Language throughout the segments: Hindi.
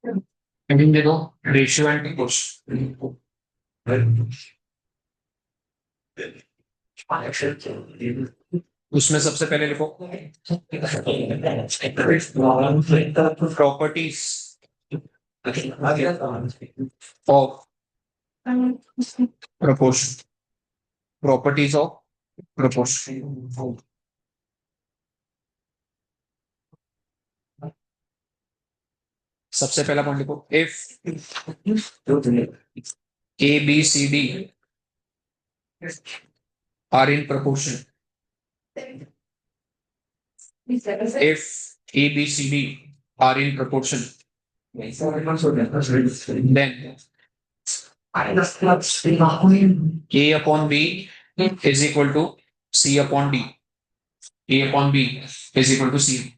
हेडिंग दे दो, रेशियो एंड प्रोपोर्शन। उसमें सबसे पहले लिखो properties of proportion. Properties of proportion. सबसे पहला पॉइंट लिखो, if A B C D are in proportion, if A, B, C, D are in proportion, then A upon B is equal to C upon D. A upon B is equal to C.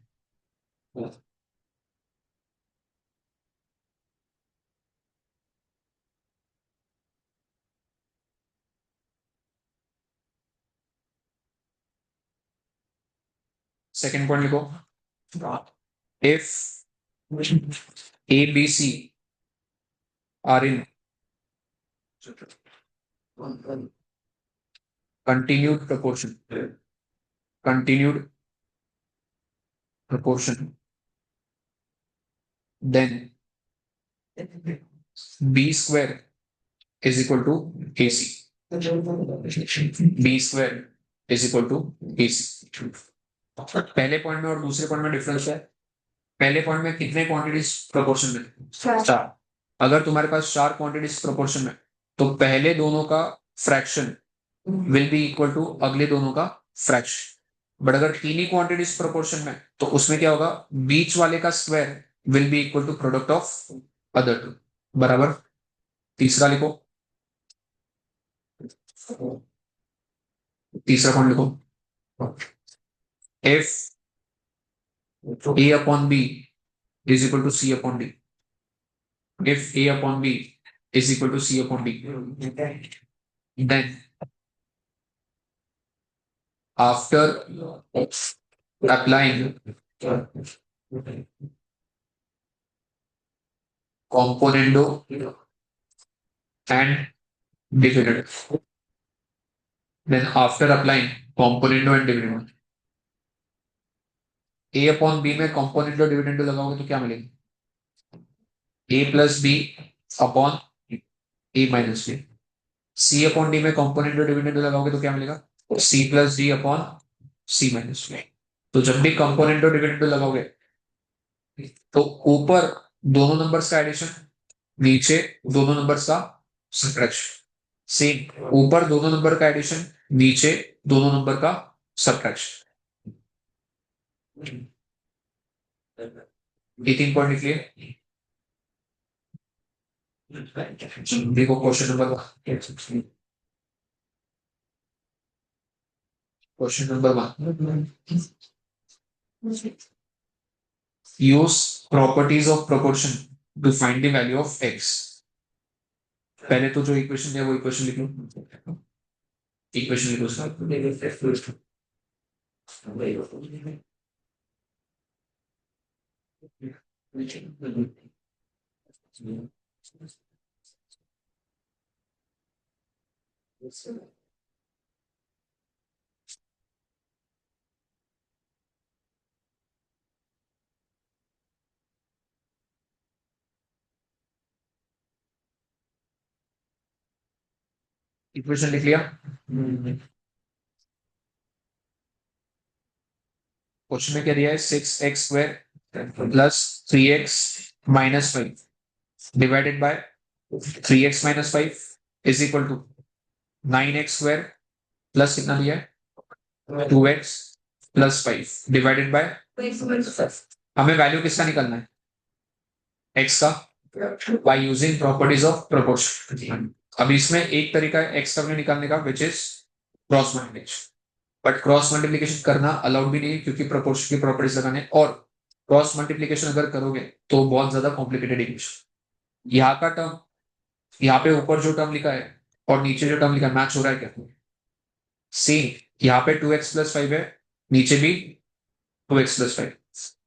Second point लिखो, if A, B, C are in continued proportion, then B square is equal to AC. B square is equal to AC. पहले पॉइंट में और दूसरे पॉइंट में डिफरेंस है। पहले पॉइंट में कितने क्वांटिटीज प्रोपोर्शन में? चार। अगर तुम्हारे पास चार क्वांटिटीज प्रोपोर्शन में, तो पहले दोनों का fraction will be equal to अगले दोनों का फ्रैक्शन। बट अगर तीन ही क्वांटिटीज प्रोपोर्शन में, तो उसमें क्या होगा, बीच वाले का square will be equal to product of other two. बराबर। तीसरा लिखो, तीसरा पॉइंट लिखो, if A upon B is equal to C upon D. If A upon B is equal to C upon D, then after applying componendo and dividend, then after applying componendo and dividend, A upon B में componendo dividend लगाओगे तो क्या मिलेगा? A plus B upon A minus B. C upon D में कंपोनेंट और डिविडेंड लगाओगे तो क्या मिलेगा? C plus D upon C minus D. तो जब भी कंपोनेंट और डिविडेंड लगाओगे, तो ऊपर दोनों नंबर्स का एडिशन, नीचे दोनों नंबर्स का सब्ट्रैक्शन। सेम ऊपर दोनों नंबर का एडिशन, नीचे दोनों नंबर का सब्ट्रैक्शन। ये तीन पॉइंट लिख लिए। देखो question number one, use properties of proportion to find the value of x। पहले तो जो इक्वेशन है वो इक्वेशन लिख लो, इक्वेशन लिखो उसका। इक्वेशन लिख लिया। क्वेश्चन में क्या दिया है, 6x² plus 3x minus 5 divided by 3x minus 5 is equal to 9x² plus कितना दिया है, 2x प्लस 5 डिवाइडेड बाय, हमें वैल्यू किसका निकालना है, x का, by using properties of proportion. अब इसमें एक तरीका है x का वैल्यू निकालने का, which is cross multiplication. But cross multiplication करना अलाउड भी नहीं है, क्योंकि प्रोपोर्शन की प्रॉपर्टीज लगाने, और क्रॉस मल्टीप्लिकेशन अगर करोगे तो बहुत ज्यादा कॉम्प्लिकेटेड इक्वेशन। यहाँ का टर्म, यहाँ पे ऊपर जो टर्म लिखा है और नीचे जो टर्म लिखा है, मैच हो रहा है क्या? सेम। यहाँ पे 2x प्लस 5 है, नीचे भी 2x प्लस 5।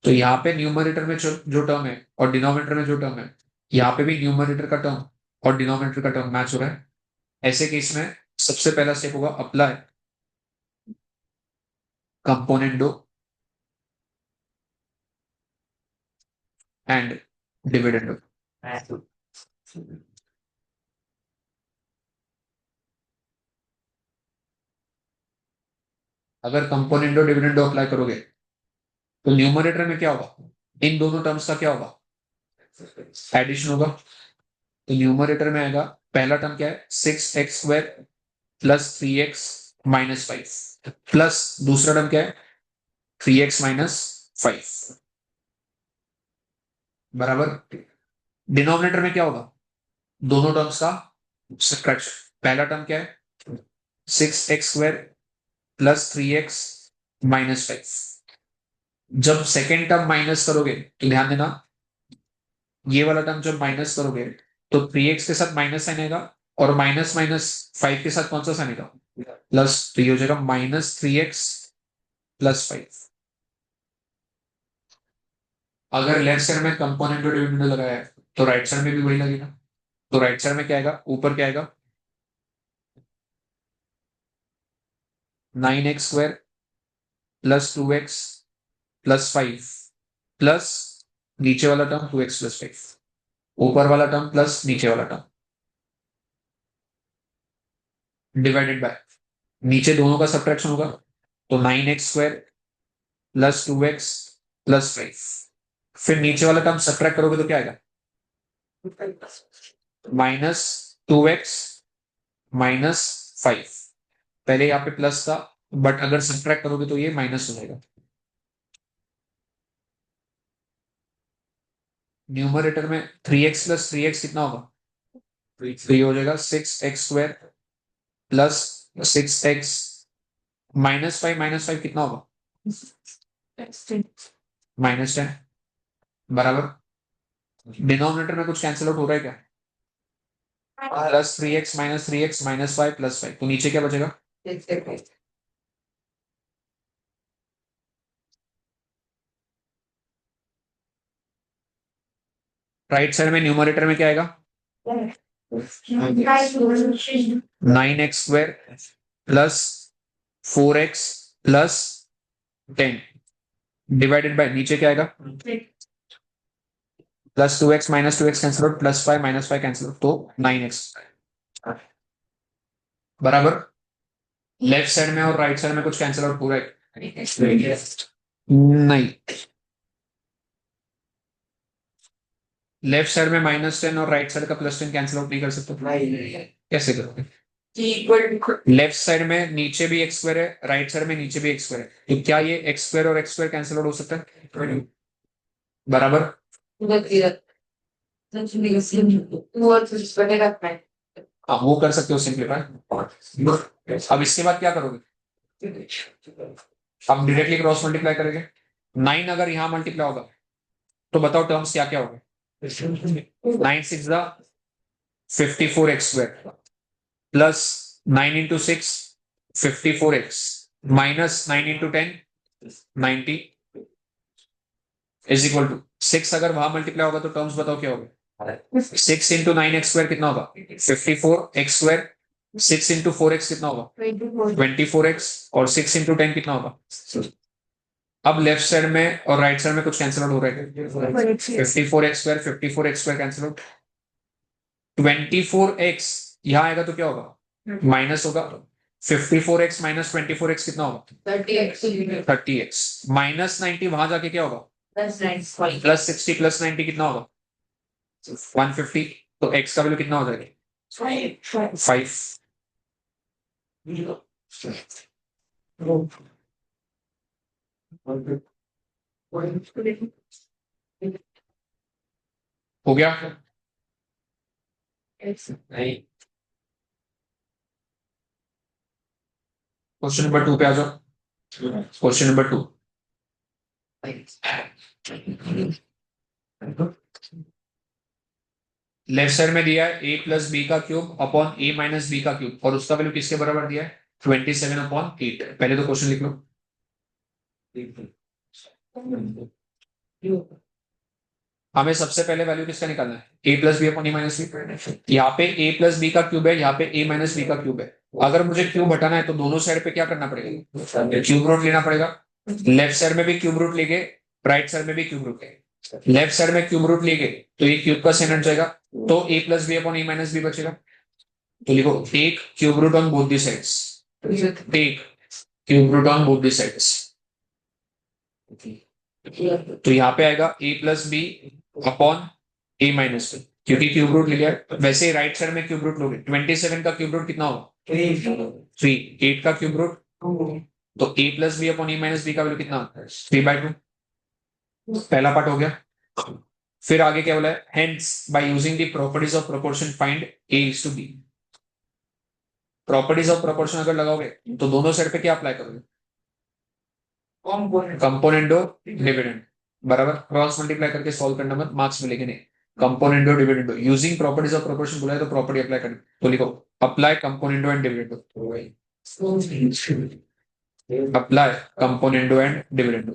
तो यहाँ पे न्यूमरेटर में जो टर्म है और डिनोमिनेटर में जो टर्म है, यहाँ पे भी न्यूमरेटर का टर्म और डिनोमिनेटर का टर्म मैच हो रहा है। ऐसे केस में सबसे पहला स्टेप होगा अप्लाई कंपोनेंट दो एंड डिविडेंड दो। अगर कंपोनेंट और डिविडेंड अप्लाई करोगे तो न्यूमरेटर में क्या होगा, इन दोनों टर्म्स का क्या होगा, एडिशन होगा। तो न्यूमरेटर में आएगा, पहला टर्म क्या है, 6x² plus 3x minus 5 plus दूसरा टर्म क्या है, 3x माइनस 5 बराबर। डिनोमिनेटर में क्या होगा, दोनों टर्म्स का सब्ट्रैक्शन। पहला टर्म क्या है, 6x² प्लस 3x माइनस 5। जब सेकेंड टर्म माइनस करोगे तो ध्यान देना, ये वाला टर्म जब माइनस करोगे तो 3x के साथ माइनस साइन आएगा और माइनस माइनस 5 के साथ कौन सा साइन आएगा, प्लस। तो ये हो जाएगा -3x प्लस 5। अगर लेफ्ट साइड में कंपोनेंट और डिविडेंड लगाया है तो राइट साइड में भी वही लगेगा। तो राइट साइड में क्या आएगा, ऊपर क्या आएगा, 9x² plus 2x plus 5 plus नीचे वाला टर्म 2x प्लस 5, ऊपर वाला टर्म प्लस नीचे वाला टर्म डिवाइडेड बाय, नीचे दोनों का सब्ट्रैक्शन होगा तो 9x² प्लस 2x प्लस 5। फिर नीचे वाला टर्म सब्ट्रैक्ट करोगे तो क्या आएगा, -2x माइनस 5। पहले यहाँ पे प्लस था बट अगर सब्ट्रैक्ट करोगे तो ये माइनस हो जाएगा। न्यूमरेटर में 3x प्लस 3x कितना होगा, तो ये हो जाएगा 6x² प्लस 6x -5 कितना होगा, -10 बराबर। डिनोमिनेटर में कुछ कैंसिल आउट हो रहा है क्या, +3x -3x -5 +5, तो नीचे क्या बचेगा, राइट साइड में न्यूमरेटर में क्या आएगा, 9x² plus 4x plus 10 divided by, नीचे क्या आएगा, +2x -2x cancel out, +5 -5 cancel out, तो 9x बराबर। लेफ्ट साइड में और राइट साइड में कुछ कैंसिल आउट पूरा नहीं, लेफ्ट साइड में -10 और राइट साइड का +10 कैंसिल आउट नहीं कर सकते, कैसे करोगे, लेफ्ट साइड में नीचे भी x² है, राइट साइड में नीचे भी x² है, तो क्या ये x² और x² कैंसिल आउट हो सकता है, बराबर। हाँ वो कर सकते हो सिंप्लीफाई। अब इसके बाद क्या करोगे, अब डायरेक्टली क्रॉस मल्टीप्लाई करेंगे। 9 अगर यहां मल्टीप्लाई होगा तो बताओ टर्म्स क्या क्या होगा, 9 6 54x² plus 9 into 6 54x minus 9 into 10 90 is equal to 6। अगर वहां मल्टीप्लाई होगा तो टर्म्स बताओ क्या होगा, 6 into 9x² कितना होगा, 54x², 6 into 4x कितना होगा, 24x, और 6 into 10 कितना होगा। अब लेफ्ट साइड में और राइट साइड में कुछ कैंसिल आउट हो रहा है, 54x² 54x² cancel out, 24x यहां आएगा तो क्या होगा, माइनस होगा। 54x माइनस 24x कितना होगा, 30x माइनस 90 वहां जाके क्या होगा, +60 प्लस 90 कितना होगा, 150। तो x का वैल्यू कितना हो जाएगा, 5। हो गया, नहीं, क्वेश्चन नंबर 2 पे आ जाओ। क्वेश्चन नंबर 2, लेफ्ट साइड में दिया है a प्लस बी का cube upon a minus B का क्यूब, और उसका वैल्यू किसके बराबर दिया है, 27/8। पहले तो क्वेश्चन लिख लो। हमें सबसे पहले वैल्यू किसका निकालना है, ए plus B upon A minus B. यहाँ पे ए प्लस बी का क्यूब है, यहाँ पे ए माइनस बी का क्यूब है। अगर मुझे क्यूब हटाना है तो दोनों साइड पे क्या करना पड़ेगा, क्यूब रूट लेना पड़ेगा। लेफ्ट साइड में भी क्यूब रूट लेंगे, राइट साइड में भी क्यूब रूट लेंगे। लेफ्ट साइड में क्यूब रूट लेंगे तो ये क्यूब का साइन हट जाएगा, तो A plus B upon A minus B बचेगा। तो लिखो take cube root on both the sides, take cube root on both the sides. तो यहाँ पे आएगा A plus B upon A minus B, क्योंकि क्यूब रूट ले लिया। वैसे राइट साइड में क्यूब रूट लोगे, 27 का क्यूब रूट कितना होगा, 3। 8 का क्यूब रूट, तो A plus B upon A minus B का वैल्यू कितना, 3/2। पहला पार्ट हो गया। फिर आगे क्या बोला है, hence by using the properties of proportion find A is to B. Properties of proportion अगर लगाओगे तो दोनों साइड पे क्या अप्लाई करोगे, कंपोनेंडो डिविडेंड, बराबर। क्रॉस मल्टीप्लाई करके सॉल्व करना मत, मार्क्स मिलेंगे नहीं। Componendo dividendo using properties of proportion बोला है तो प्रॉपर्टी अप्लाई करनी, तो लिखो apply componendo and dividendo, apply componendo and dividendo.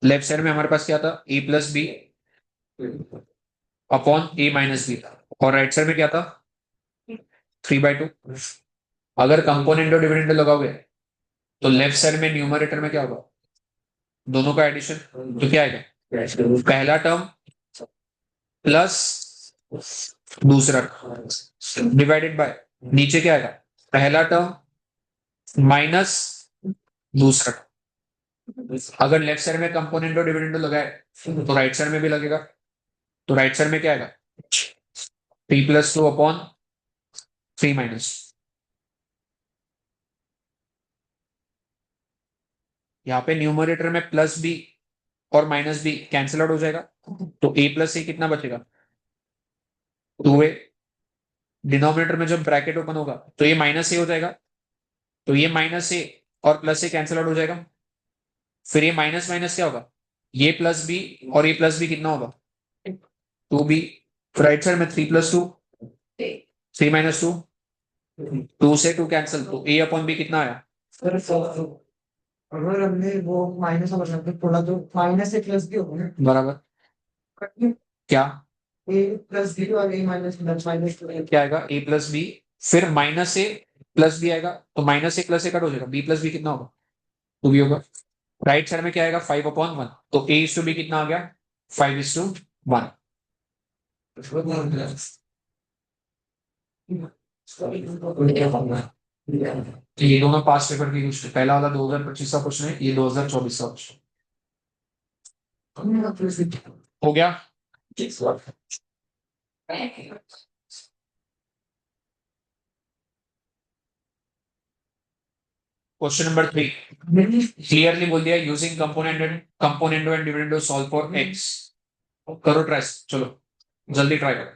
Left side में हमारे पास क्या था, ए plus B upon A minus B था, और राइट साइड में क्या था, 3/2। अगर कंपोनेंडो डिविडेंडो लगाओगे तो लेफ्ट साइड में न्यूमरेटर में क्या होगा, दोनों का एडिशन, तो क्या आएगा, पहला टर्म प्लस दूसरा डिवाइडेड बाय, नीचे क्या आएगा, पहला टर्म माइनस दूसरा टर्म। अगर लेफ्ट साइड में कंपोनेंडो डिविडेंडो लगाए तो राइट साइड में भी लगेगा, तो राइट साइड में क्या आएगा, 3+2 अपॉन 3 माइनस। यहाँ पे न्यूमरेटर में प्लस बी और माइनस बी कैंसिल आउट हो जाएगा, तो ए प्लस ए कितना बचेगा, 2a। डिनोमिनेटर में जब ब्रैकेट ओपन होगा तो ये माइनस ए हो जाएगा, तो ये माइनस ए और प्लस ए कैंसिल आउट हो जाएगा। फिर ये माइनस माइनस क्या होगा, ये प्लस बी और ये प्लस बी कितना होगा, 2b। राइट साइड में 3+2, 3 - 2, 2 से 2 कैंसिल, तो a अपॉन बी कितना आया, अगर हमने वो माइनस और मतलब थोड़ा तो माइनस से प्लस भी होगा ना, बराबर। क्या ए प्लस बी और ए माइनस प्लस माइनस क्या आएगा, ए प्लस बी, फिर माइनस ए प्लस बी आएगा, तो माइनस ए प्लस ए कट हो जाएगा, बी प्लस बी कितना होगा, 2b होगा। राइट साइड में क्या आएगा, 5/1, तो ए इज टू बी कितना आ गया, 5:1। तो ये दोनों पास पेपर की क्वेश्चन, पहला वाला 2025 का क्वेश्चन है, ये 2024 का क्वेश्चन हो गया। क्वेश्चन नंबर 3 क्लियरली बोल दिया, using componendo and dividendo solve for x. करो ट्राई, चलो जल्दी ट्राई करो।